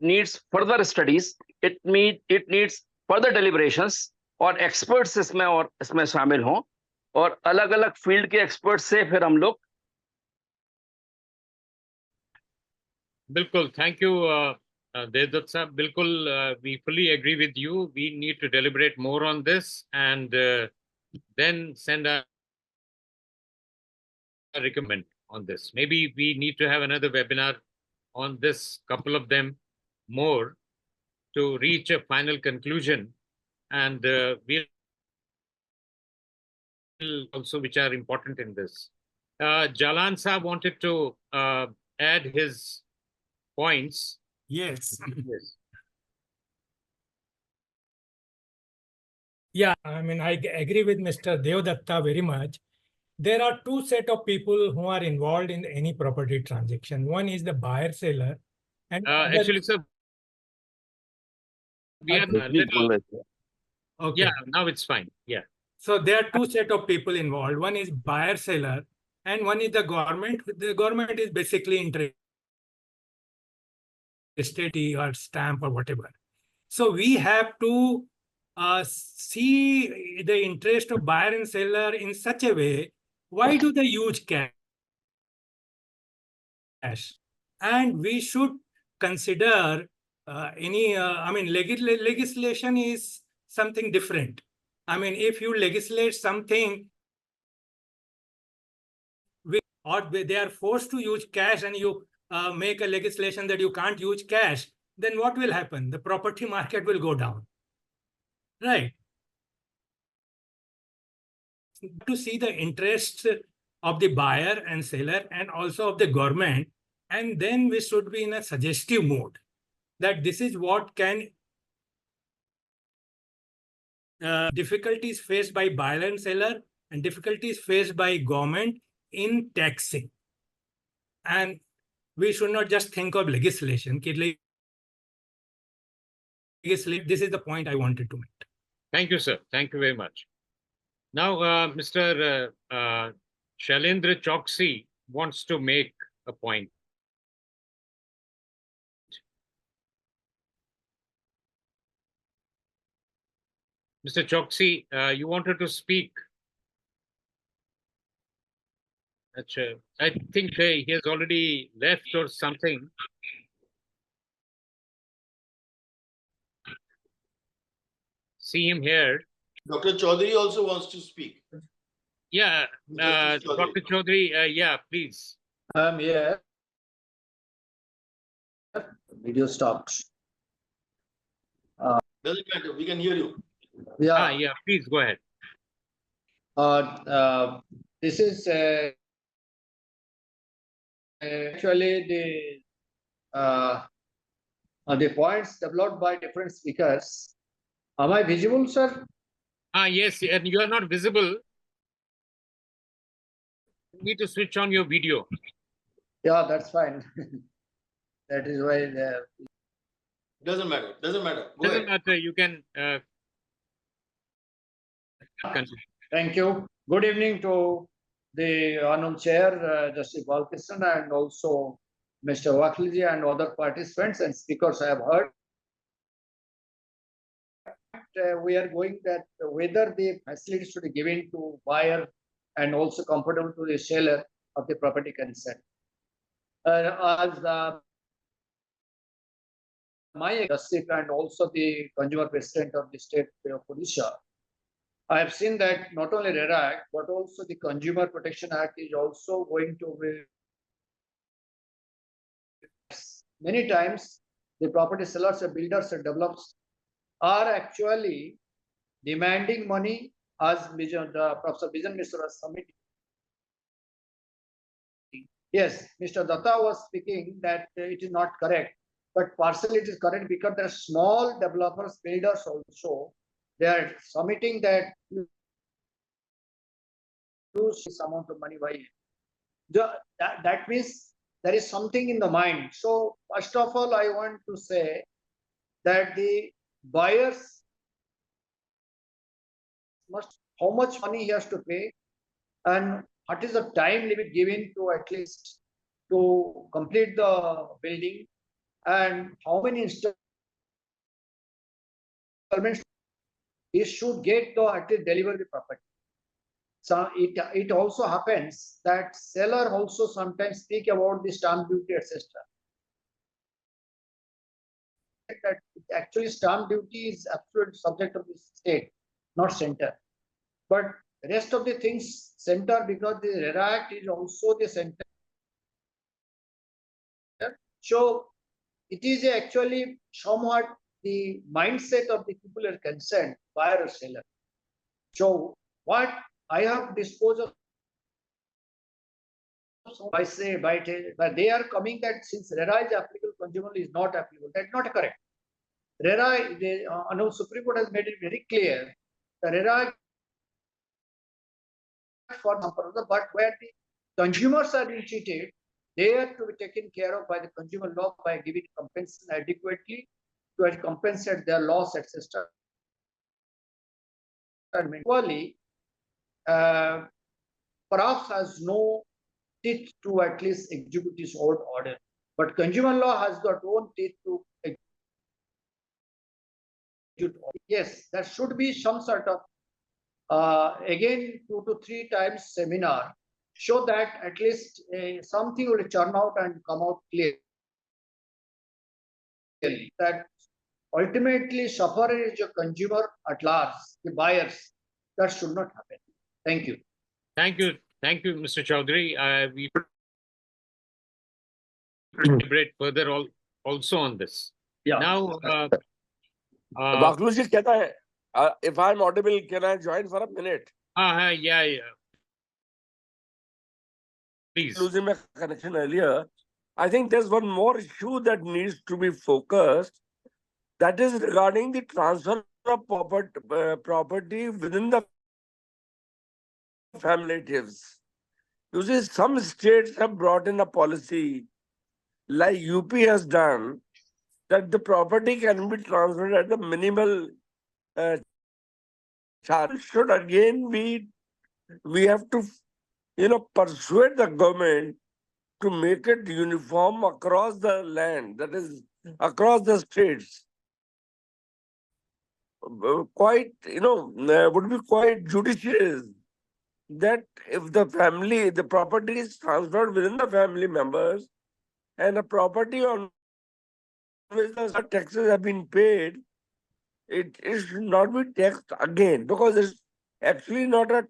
needs further studies, it needs further deliberations, और एक्सपर्ट्स इसमें शामिल हों, और अलग अलग फील्ड के एक्सपर्ट्स से फिर हम लोग. बिल्कुल, थैंक यू Devdutt sir. बिल्कुल, we fully agree with you. We need to deliberate more on this and then send a recommend on this. Maybe we need to have another webinar on this, couple of them more, to reach a final conclusion, and we'll also which are important in this. Jalan sir wanted to add his points. Yes. Yes. Yeah, I mean, I agree with Mr. Devdatta very much. There are two set of people who are involved in any property transaction. One is the buyer seller, and Actually, sir, we are a little, okay. yeah, now it's fine. Yeah. So there are two set of people involved. One is buyer seller and one is the government. The government is basically interested or stamp or whatever. So we have to see the interest of buyer and seller in such a way. Why do they use cash? And we should consider legislation is something different. I mean, if you legislate something, or they are forced to use cash and you make a legislation that you can't use cash, then what will happen? The property market will go down, right? To see the interests of the buyer and seller and also of the government, and then we should be in a suggestive mode that this is what can difficulties faced by buyer and seller and difficulties faced by government in taxing. And we should not just think of legislation. This is the point I wanted to make. Thank you, sir. Thank you very much. Now, Mr. Shailendra Choksi wants to make a point. Mr. Choksi, you wanted to speak. I think he has already left or something. See him here. Dr. Chaudhary also wants to speak. Yeah, Justice Chaudhary. Dr. Chaudhary, yeah, please. I'm here. Video stopped. Doesn't matter, we can hear you. Yeah, Yeah, please go ahead. this is actually the points developed by different speakers. Am I visible, sir? Yes, and you are not visible. You need to switch on your video. Yeah, that's fine. That is why Doesn't matter, doesn't matter. Go Doesn't ahead. matter, you can continue. Thank you. Good evening to the Honorable Chair, Justice Balkishan, and also Mr. Wakilji and other participants and speakers I have heard. We are going that whether the facilities should be given to buyer and also comfortable to the seller of the property concerned. As my justice and also the consumer president of the state of Odisha, I have seen that not only RERA Act, but also the Consumer Protection Act is also going to be. Many times, the property sellers and builders and developers are actually demanding money as Professor Bijan Mishra was submitting. Yes, Mr. Datta was speaking that it is not correct, but partially it is correct because there are small developers, builders also. They are submitting that this amount of money by that means there is something in the mind. So first of all, I want to say that the buyers must how much money he has to pay and what is the time limit given to at least to complete the building and how many installments he should get to at least deliver the property. So it also happens that seller also sometimes speak about the stamp duty, etc. That actually stamp duty is absolute subject of the state, not center. But rest of the things center because the RERA Act is also the center. So it is actually somewhat the mindset of the people are concerned, buyer or seller. So what I have disposed of, I say but they are coming that since RERA is applicable, consumer is not applicable. That's not correct. RERA, the Supreme Court has made it very clear. The RERA for some purpose, but where the consumers are being cheated, they are to be taken care of by the consumer law by giving compensation adequately to compensate their loss, etc. And equally, perhaps has no teeth to at least execute its own order. But consumer law has got own teeth to execute. Yes, there should be some sort of again 2 to 3 times seminar, show that at least something will turn out and come out clearly. That ultimately suffer is a consumer at large, the buyers. That should not happen. Thank you. Thank you. Thank you, Mr. Chaudhary. We deliberate further also on this. Yeah. Now, Vakluji, if I'm audible, can I join for a minute? yeah. Please. Losing my connection earlier. I think there's one more issue that needs to be focused. That is regarding the transfer of property within the family relatives. You see, some states have brought in a policy, like UP has done, that the property can be transferred at the minimal charge. Should again we have to, persuade the government to make it uniform across the land, that is, across the states. Quite, would be quite judicious that if the property is transferred within the family members and a property on which the taxes have been paid, it should not be taxed again, because it's actually not a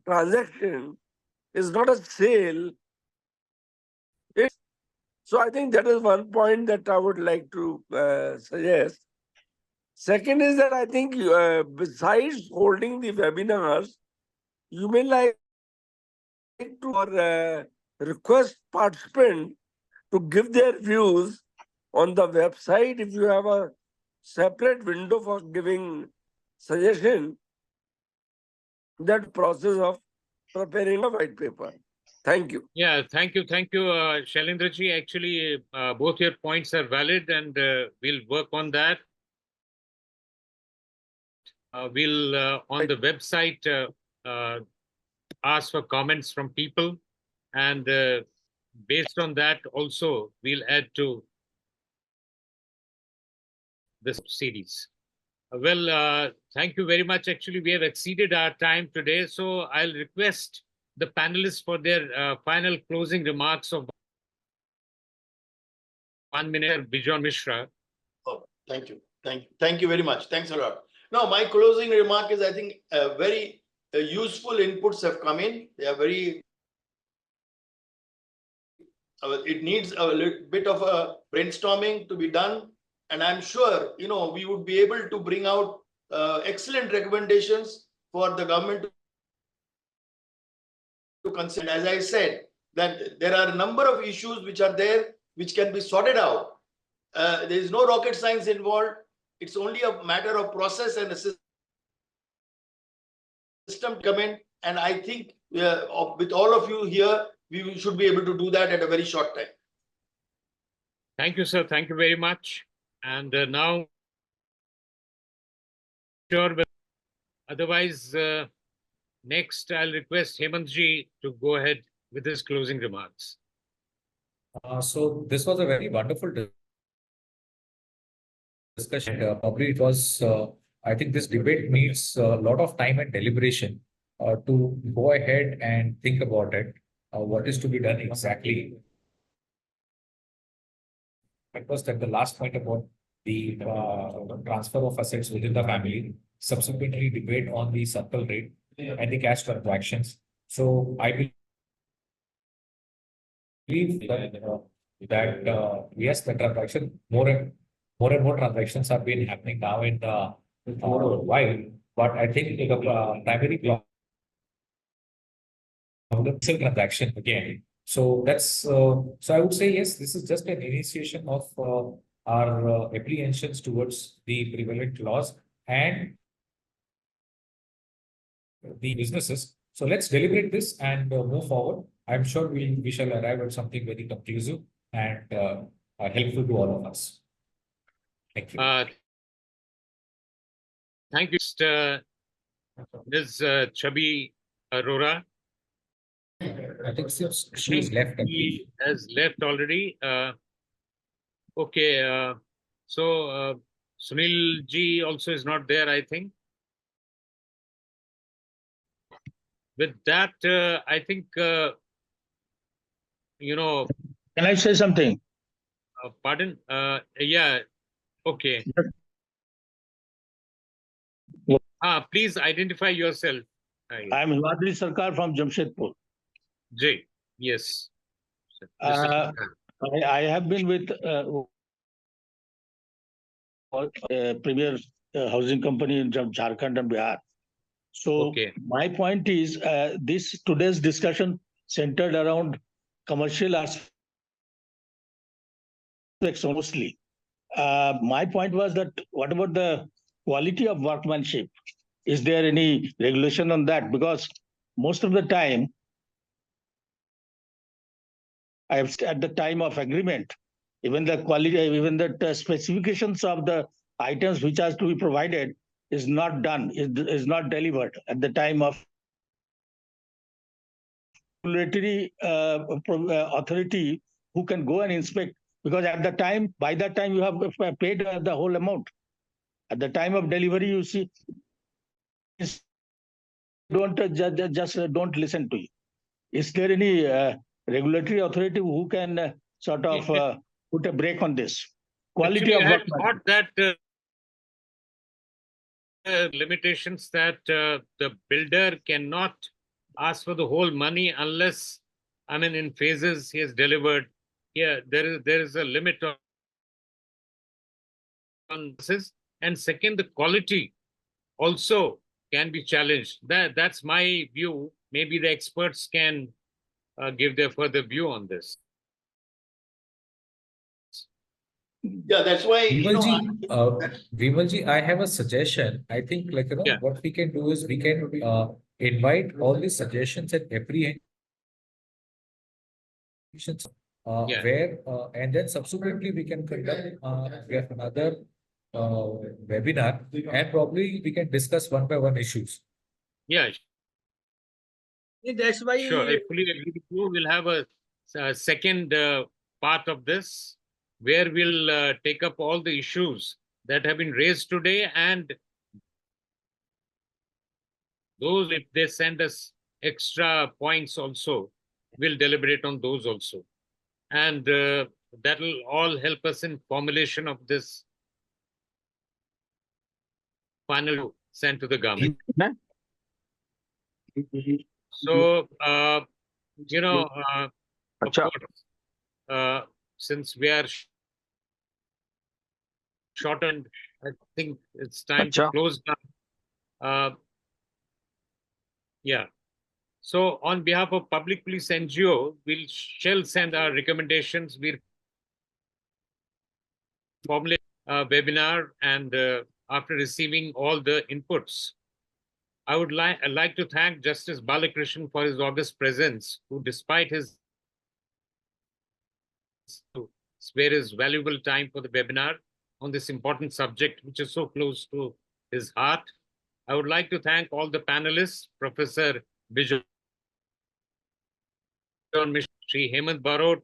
transaction, it's not a sale. So I think that is one point that I would like to suggest. Second is that I think besides holding the webinars, you may like to request participants to give their views on the website. If you have a separate window for giving suggestion, that process of preparing a white paper. Thank you. Yeah, thank you. Thank you, Shailendraji. Actually, both your points are valid, and we'll work on that. We'll, on the website, ask for comments from people, and based on that also, we'll add to this series. Well, thank you very much. Actually, we have exceeded our time today, so I'll request the panelists for their final closing remarks of 1 minute. Bijon Mishra. Oh, thank you. Thank you very much. Thanks a lot. Now, my closing remark is, I think very useful inputs have come in. They are very, it needs a little bit of a brainstorming to be done. And I'm sure, we would be able to bring out excellent recommendations for the government to consider. As I said, that there are a number of issues which are there, which can be sorted out. There is no rocket science involved. It's only a matter of process and a system comment. And I think with all of you here, we should be able to do that at a very short time. Thank you, sir. Thank you very much. And now, sure, but otherwise, next I'll request Hemantji to go ahead with his closing remarks. So this was a very wonderful discussion. Probably it was, I think this debate needs a lot of time and deliberation to go ahead and think about it. What is to be done exactly? First, at the last point about the transfer of assets within the family, subsequently debate on the circle rate and the cash transactions. So I believe that yes, the transaction more and more transactions have been happening now in the while, but I think the primary problem is transaction again. So that's so I would say yes, this is just an initiation of our apprehensions towards the prevalent laws and the businesses. So let's deliberate this and move forward. I'm sure we shall arrive at something very conclusive and helpful to all of us. Thank you. Thank you, Mr. Ms. Chabi Arora. I think she's left. He has left already. Okay. So Sunil ji also is not there, I think. With that, I think, Can I say something? pardon? Yeah. Okay. Please identify yourself. I am Himadri Sarkar from Jamshedpur. Jay. Yes. I have been with premier housing company in Jharkhand and Bihar. So Okay. my point is, today's discussion centered around commercial aspects mostly. My point was that what about the quality of workmanship? Is there any regulation on that? Because most of the time, at the time of agreement, even the quality, even the specifications of the items which has to be provided is not done, is not delivered at the time of regulatory authority who can go and inspect, because by that time you have paid the whole amount. At the time of delivery, you see, don't listen to you. Is there any regulatory authority who can sort of put a break on this? Quality Actually, of I work. had thought that limitations that the builder cannot ask for the whole money unless, I mean, in phases he has delivered. Yeah, there is a limit on this. And second, the quality also can be challenged. That's my view. Maybe the experts can give their further view on this. Yeah, that's why. Vimalji, I have a suggestion. I think, Yeah. what we can do is we can invite all the suggestions and apprehensions Yeah. where and then subsequently we can conduct another webinar, and probably we can discuss one by one issues. Yeah, That's why sure. I fully agree with you. We'll have a second part of this where we'll take up all the issues that have been raised today, and those, if they send us extra points also, we'll deliberate on those also. And that will all help us in formulation of this final sent to the government. So, of course, since we are shortened, I think it's time to close down. Yeah. So on behalf of Public Police NGO, we shall send our recommendations. We'll formulate a webinar, and after receiving all the inputs, I would like to thank Justice Balakrishnan for his august presence, who, despite his spare his valuable time for the webinar on this important subject, which is so close to his heart. I would like to thank all the panelists, Professor Bijoy Shri Hemant Barot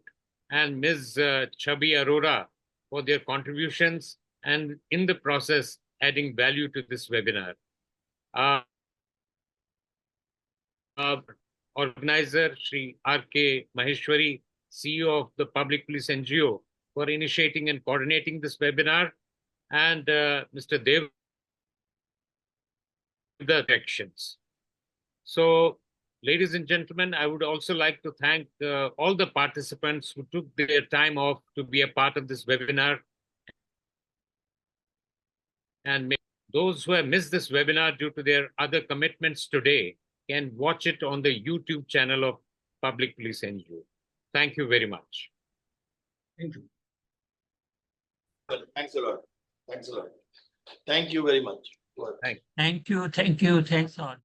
and Ms. Chabi Arora for their contributions, and in the process adding value to this webinar. Organizer Shri R.K. Maheshwari, CEO of the Public Police NGO, for initiating and coordinating this webinar, and Mr. Dev, the directions. So, ladies and gentlemen, I would also like to thank all the participants who took their time off to be a part of this webinar. And those who have missed this webinar due to their other commitments today can watch it on the YouTube channel of Public Police NGO. Thank you very much. Thank you. Well, thanks a lot. Thanks a lot. Thank you very much. Thank you. Thank you. Thank you. Thanks all.